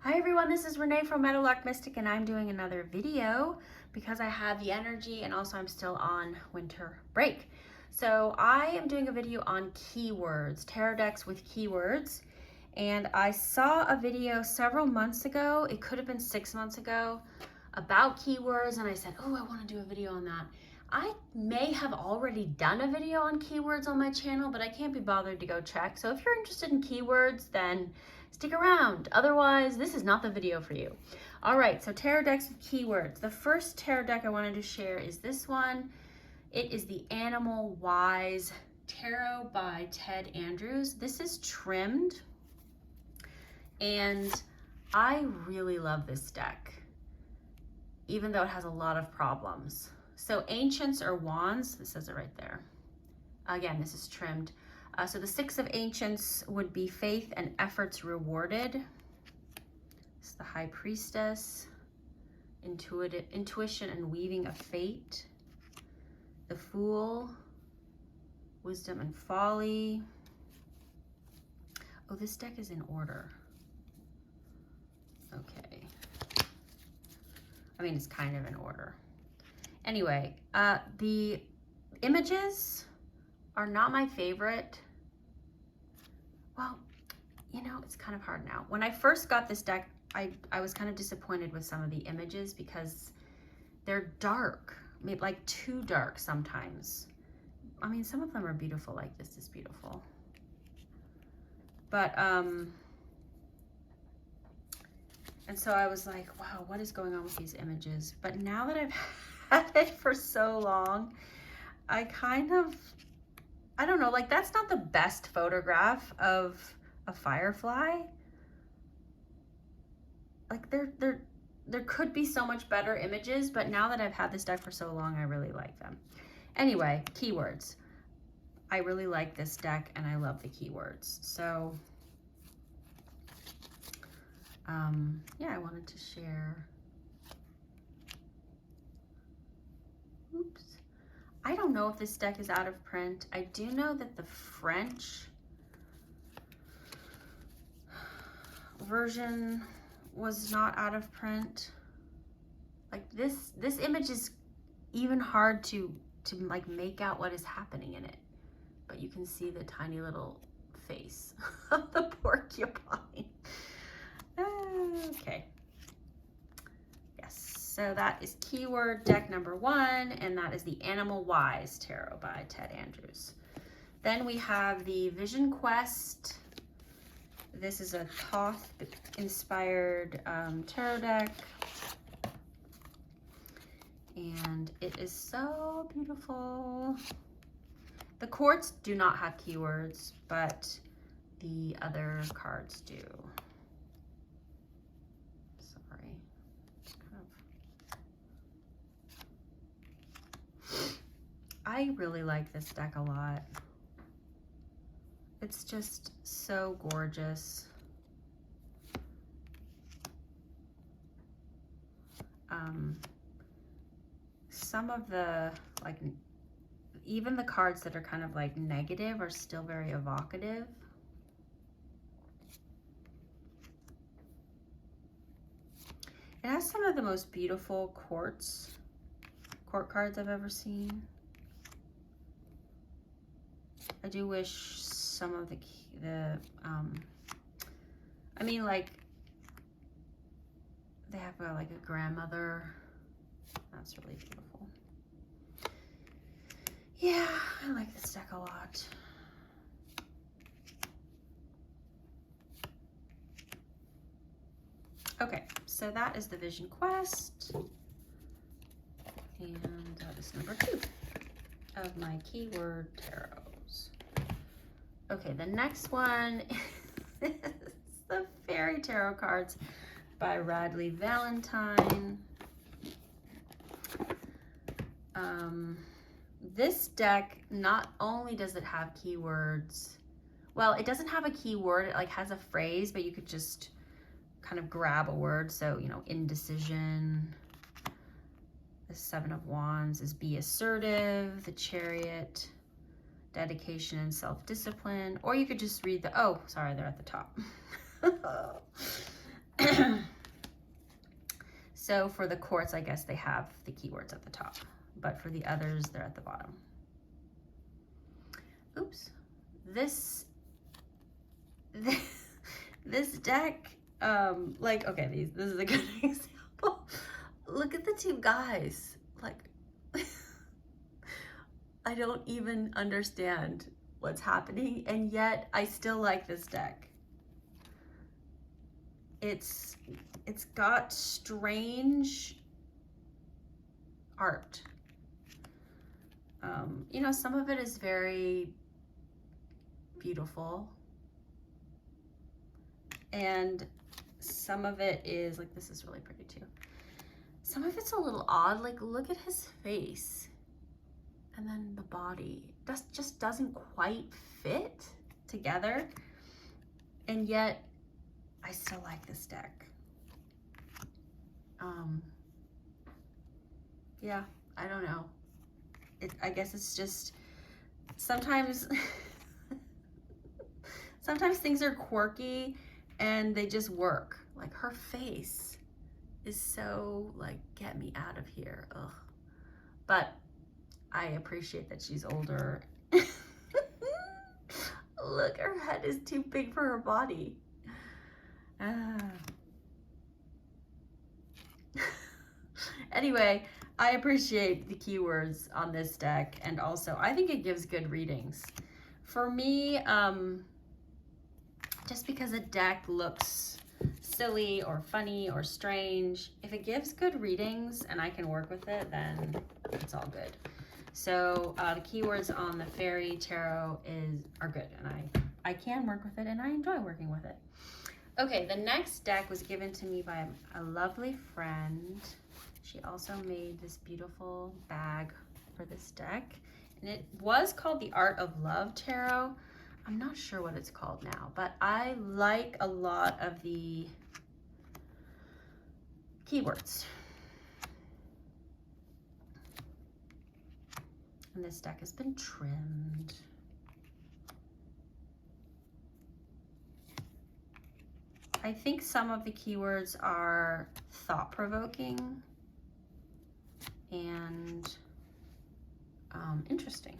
Hi everyone, this is Renee from Meadowlark Mystic, and I'm doing another video because I have the energy and also I'm still on winter break. So I am doing a video on keywords, tarot decks with keywords. And I saw a video several months ago, it could have been 6 months ago, about keywords, and I said, oh, I want to do a video on that. I may have already done a video on keywords on my channel, but I can't be bothered to go check. So if you're interested in keywords, then stick around. Otherwise, this is not the video for you. All right, so tarot decks with keywords. The first tarot deck I wanted to share is this one. It is the Animal Wise Tarot by Ted Andrews. This is trimmed, and I really love this deck, even though it has a lot of problems. So Ancients or Wands, this says it right there. Again, this is trimmed. So the Six of Ancients would be faith and efforts rewarded. It's the High Priestess, intuition and weaving of fate. The Fool, wisdom and folly. Oh, this deck is in order. Okay. I mean, it's kind of in order. Anyway, the images are not my favorite. Well, you know, it's kind of hard now. When I first got this deck, I was kind of disappointed with some of the images because they're dark, maybe like too dark sometimes. I mean, some of them are beautiful, like this is beautiful. But, and so I was like, wow, what is going on with these images? But now that I've had it for so long, I kind of, I don't know, like that's not the best photograph of a firefly. Like there could be so much better images, but now that I've had this deck for so long, I really like them. Anyway, keywords. I really like this deck and I love the keywords. So yeah, I wanted to share. Oops. I don't know if this deck is out of print. I do know that the French version was not out of print. Like this image is even hard to like make out what is happening in it. But you can see the tiny little face of the porcupine. Okay. Yes, so that is keyword deck number 1, and that is the Animal Wise Tarot by Ted Andrews. Then we have the Vision Quest. This is a Thoth-inspired tarot deck. And it is so beautiful. The quartz do not have keywords, but the other cards do. Sorry. I really like this deck a lot. It's just so gorgeous. Some of the, like, even the cards that are kind of like negative are still very evocative. It has some of the most beautiful court cards I've ever seen. I do wish some of I mean, like, they have like a grandmother. That's really beautiful. Yeah, I like this deck a lot. Okay, so that is the Vision Quest. And that is number 2 of my keyword tarots. Okay, the next one is the Fairy Tarot cards by Radley Valentine. This deck, not only does it have keywords, well, it doesn't have a keyword, it like has a phrase, but you could just kind of grab a word. So, you know, indecision. The Seven of Wands is be assertive. The Chariot, dedication and self-discipline. Or you could just read the, oh, sorry, they're at the top. So for the quartz, I guess they have the keywords at the top, but for the others, they're at the bottom. Oops. This deck, like, okay, this is a good example. Look at the two guys. Like, I don't even understand what's happening, and yet I still like this deck. It's got strange art. You know, some of it is very beautiful, and some of it is like, this is really pretty too. Some of it's a little odd. Like, look at his face, and then the body just doesn't quite fit together, and yet I still like this deck. Yeah, I don't know. I guess it's just sometimes sometimes things are quirky and they just work. Like, her face is so like, get me out of here. Ugh. But I appreciate that she's older. Look, her head is too big for her body. Anyway, I appreciate the keywords on this deck, and also I think it gives good readings. For me, just because a deck looks silly or funny or strange, if it gives good readings and I can work with it, then it's all good. So the keywords on the Fairy Tarot are good, and I can work with it, and I enjoy working with it. Okay, the next deck was given to me by a lovely friend. She also made this beautiful bag for this deck, and it was called the Art of Love Tarot. I'm not sure what it's called now, but I like a lot of the keywords. And this deck has been trimmed. I think some of the keywords are thought-provoking and interesting.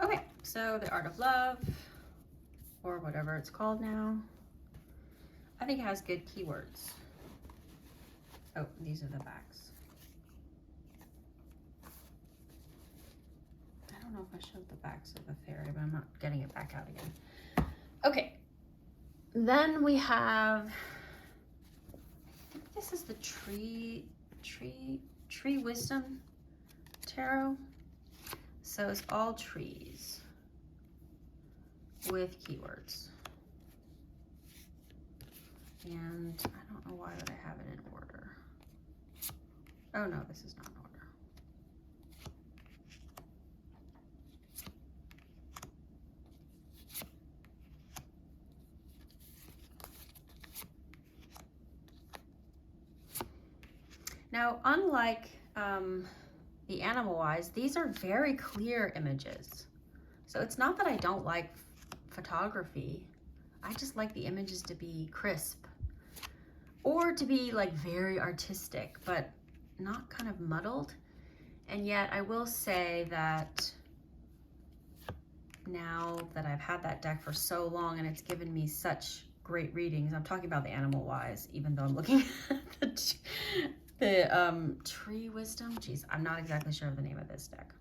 Okay, so the Art of Love, or whatever it's called now, I think it has good keywords. Oh, these are the backs. I don't know if I showed the backs of the fairy, but I'm not getting it back out again. Okay, then we have, I think this is the Tree Wisdom Tarot. So it's all trees with keywords. And I don't know why would I have it in order. Oh no, this is not in order. Now, unlike the Animal Eyes, these are very clear images. So it's not that I don't like photography. I just like the images to be crisp or to be like very artistic, but not kind of muddled. And yet I will say that now that I've had that deck for so long and it's given me such great readings. I'm talking about the animal wise, even though I'm looking at the tree wisdom. Geez, I'm not exactly sure of the name of this deck.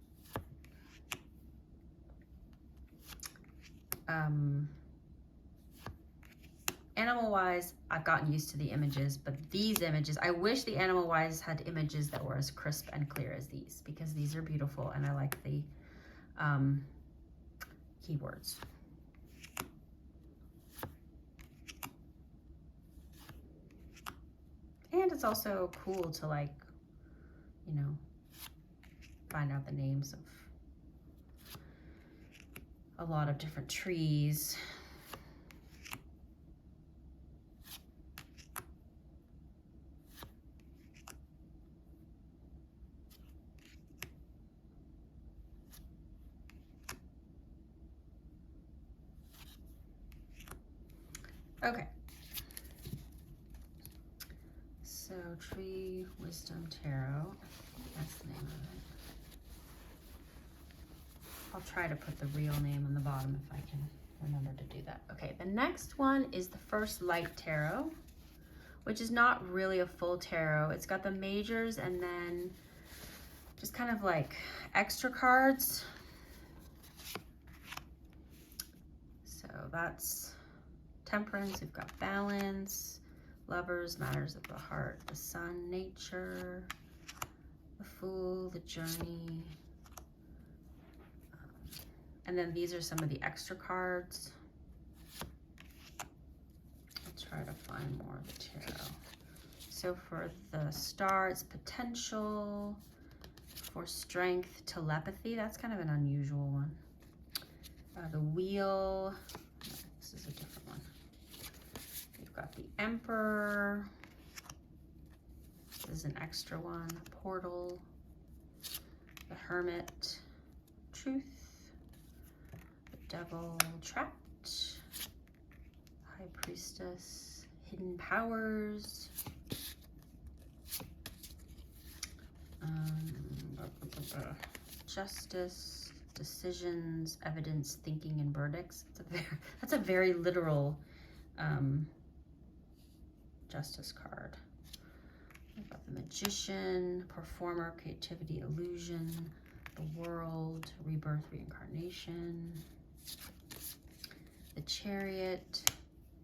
Animal wise, I've gotten used to the images, but these images, I wish the animal wise had images that were as crisp and clear as these, because these are beautiful and I like the keywords. And it's also cool to, like, you know, find out the names of a lot of different trees. Okay. So Tree Wisdom Tarot, that's the name of it. I'll try to put the real name on the bottom if I can remember to do that. Okay, the next one is the First Light Tarot, which is not really a full tarot. It's got the majors and then just kind of like extra cards. So that's Temperance, we've got Balance, Lovers, Matters of the Heart, the Sun, Nature, the Fool, the Journey. And then these are some of the extra cards. I'll try to find more of the tarot. So for the Star, it's Potential. For Strength, Telepathy. That's kind of an unusual one. The Wheel. This is a different one. We've got the Emperor. This is an extra one. Portal. The Hermit. Truth. The Devil. Trapped. High Priestess. Hidden Powers. Justice, Decisions, Evidence, Thinking, and Verdicts. That's a very literal Justice card. We've got the Magician, Performer, Creativity, Illusion, the World, Rebirth, Reincarnation, the Chariot,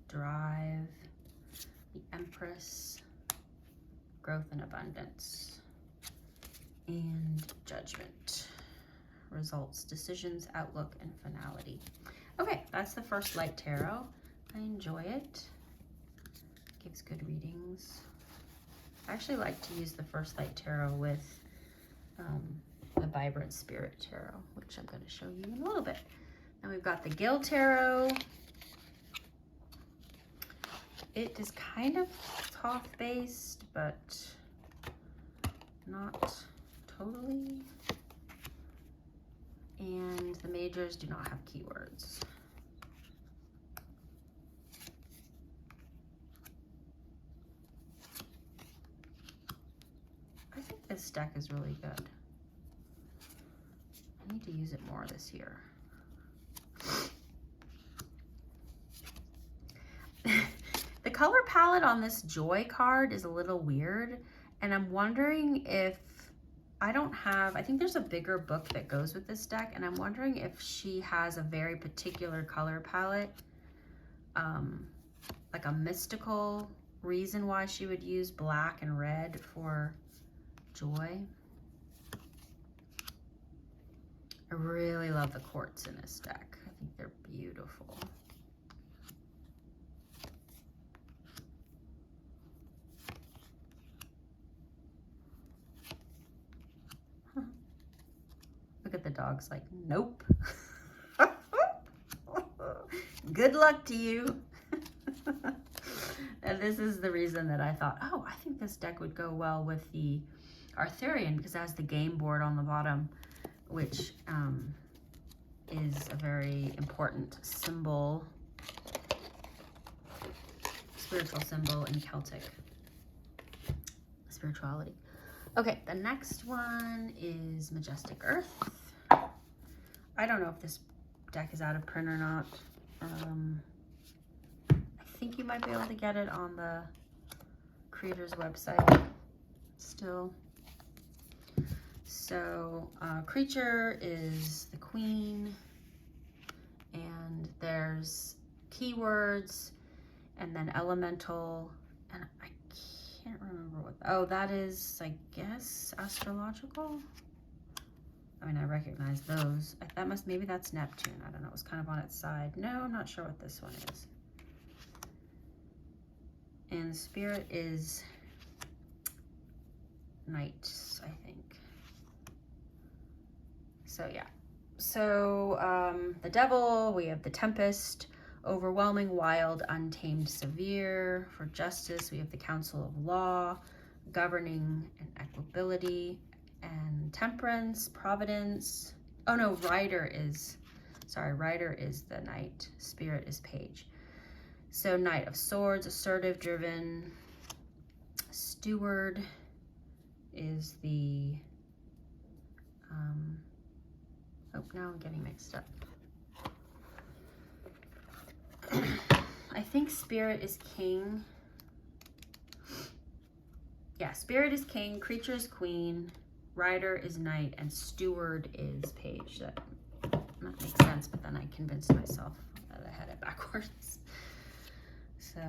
Drive, the Empress, Growth and Abundance, and Judgment. Results, Decisions, Outlook, and Finality. Okay, that's the First Light Tarot. I enjoy it. Gives good readings. I actually like to use the First Light Tarot with the Vibrant Spirit Tarot, which I'm going to show you in a little bit. Then we've got the Gill Tarot. It is kind of Thoth-based, but not totally. And the majors do not have keywords. I think this deck is really good. I need to use it more this year. The color palette on this Joy card is a little weird, and I'm wondering if I think there's a bigger book that goes with this deck, and I'm wondering if she has a very particular color palette, like a mystical reason why she would use black and red for Joy. I really love the quartz in this deck. I think they're beautiful. Look at the dogs like, nope. Good luck to you. And this is the reason that I thought, oh, I think this deck would go well with the Arthurian, because it has the game board on the bottom, which is a very important symbol, spiritual symbol in Celtic spirituality. Okay, the next one is Majestic Earth. I don't know if this deck is out of print or not. I think you might be able to get it on the creator's website still. So creature is the queen, and there's keywords, and then elemental, and I can't remember what, oh, that is, I guess, astrological. I mean, I recognize those. That must, maybe that's Neptune. I don't know. It was kind of on its side. No, I'm not sure what this one is. And spirit is night, I think. So yeah. So the devil, we have the tempest, overwhelming, wild, untamed, severe. For justice, we have the council of law, governing, and equability. And temperance, providence. Oh no, rider is the knight. Spirit is page. So knight of swords, assertive, driven. Steward is the, oh, now I'm getting mixed up. I think spirit is king. Yeah, spirit is king, creature is queen, rider is knight, and steward is page. That makes sense, but then I convinced myself that I had it backwards. So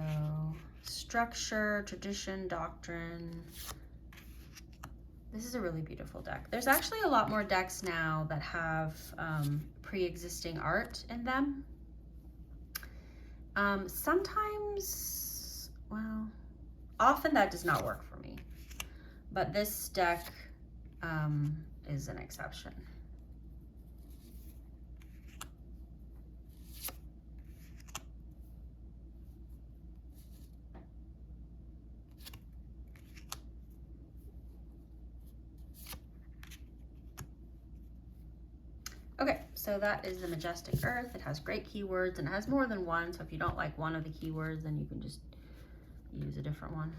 structure, tradition, doctrine. This is a really beautiful deck. There's actually a lot more decks now that have pre-existing art in them. Sometimes, well, often that does not work for me, but this deck is an exception. Okay, so that is the Majestic Earth. It has great keywords, and it has more than one, so if you don't like one of the keywords, then you can just use a different one.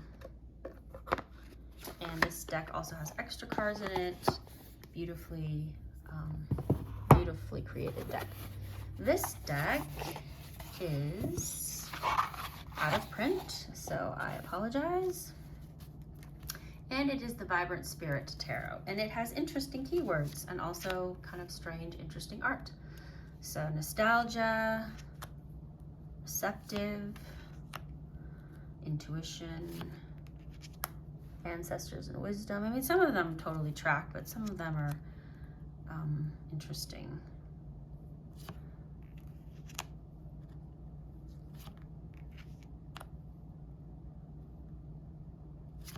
And this deck also has extra cards in it. Beautifully created deck. This deck is out of print, so I apologize. And it is the Vibrant Spirit Tarot, and it has interesting keywords and also kind of strange, interesting art. So nostalgia, receptive, intuition, ancestors and wisdom. I mean, some of them totally track, but some of them are interesting.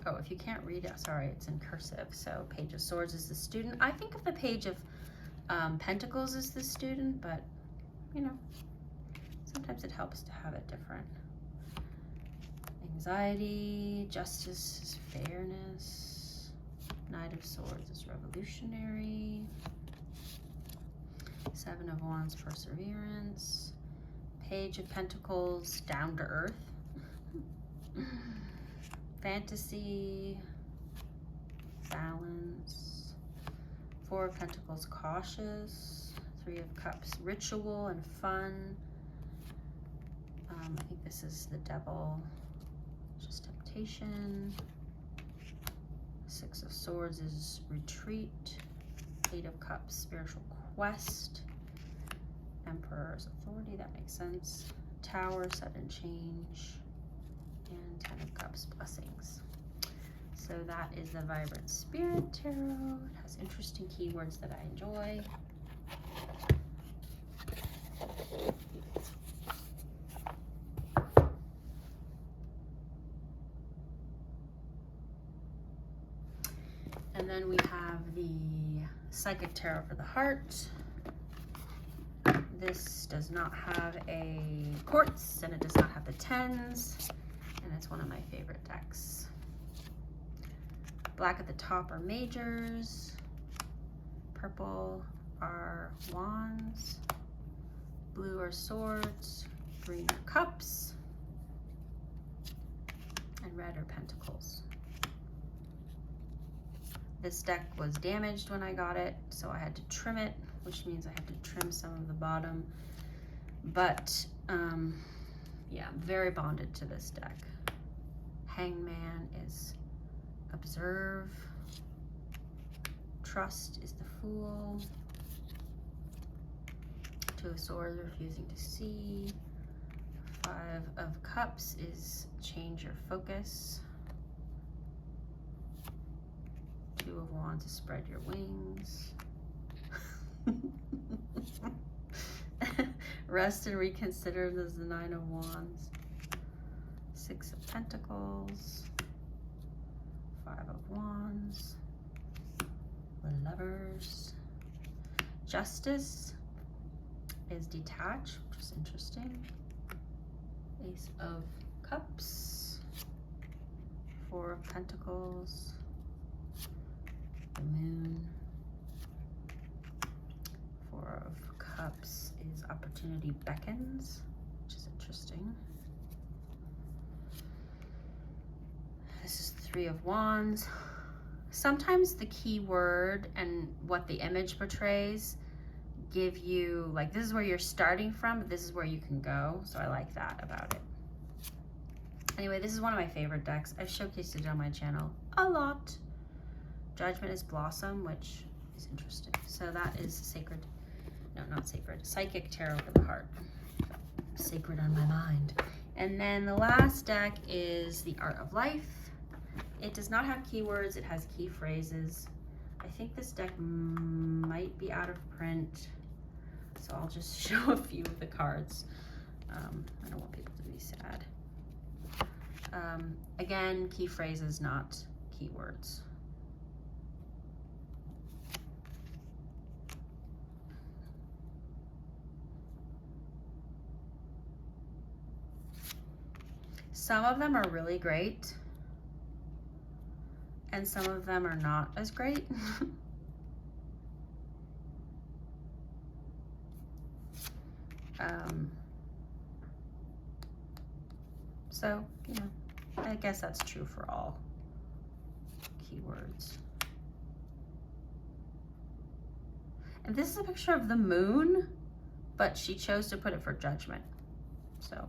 Oh, if you can't read it, sorry, it's in cursive. So Page of Swords is the student. I think of the Page of Pentacles as the student, but you know, sometimes it helps to have it different. Anxiety, justice is fairness. Knight of Swords is revolutionary. Seven of Wands, perseverance. Page of Pentacles, down to earth. Fantasy, balance. Four of Pentacles, cautious. Three of Cups, ritual and fun. I think this is the devil, just temptation. Six of Swords is retreat. Eight of Cups, spiritual quest. Emperor's authority, that makes sense. Tower, sudden change. And Ten of Cups, blessings. So that is the Vibrant Spirit Tarot. It has interesting keywords that I enjoy. And then we have the Psychic Tarot for the Heart. This does not have a quartz, and it does not have the tens, and it's one of my favorite decks. Black at the top are majors, purple are wands, blue are swords, green are cups, and red are pentacles. This deck was damaged when I got it, so I had to trim it which means I have to trim some of the bottom. But yeah, I'm very bonded to this deck. Hangman is observe. Trust is the Fool. Two of Swords, refusing to see. Five of Cups is change your focus. Two of Wands is spread your wings. Rest and reconsider, there's the Nine of Wands. Six of Pentacles. Five of Wands. The Lovers. Justice is detach, which is interesting. Ace of Cups. Four of Pentacles. The Moon. Four of Cups is opportunity beckons, which is interesting. This is Three of Wands. Sometimes the key word and what the image portrays give you, like, this is where you're starting from, but this is where you can go. So I like that about it. Anyway, this is one of my favorite decks. I've showcased it on my channel a lot. Judgment is Blossom, which is interesting. So that is sacred. No, not sacred. Psychic Tarot for the Heart. Sacred on my mind. And then the last deck is the Art of Life. It does not have keywords. It has key phrases. I think this deck might be out of print, so I'll just show a few of the cards. I don't want people to be sad. Again, key phrases, not keywords. Some of them are really great, and some of them are not as great. So, you know, I guess that's true for all keywords. And this is a picture of the moon, but she chose to put it for judgment. So.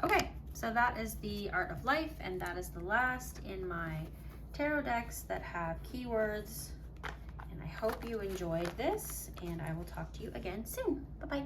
Okay, so that is the Art of Life, and that is the last in my tarot decks that have keywords. And I hope you enjoyed this, and I will talk to you again soon. Bye-bye.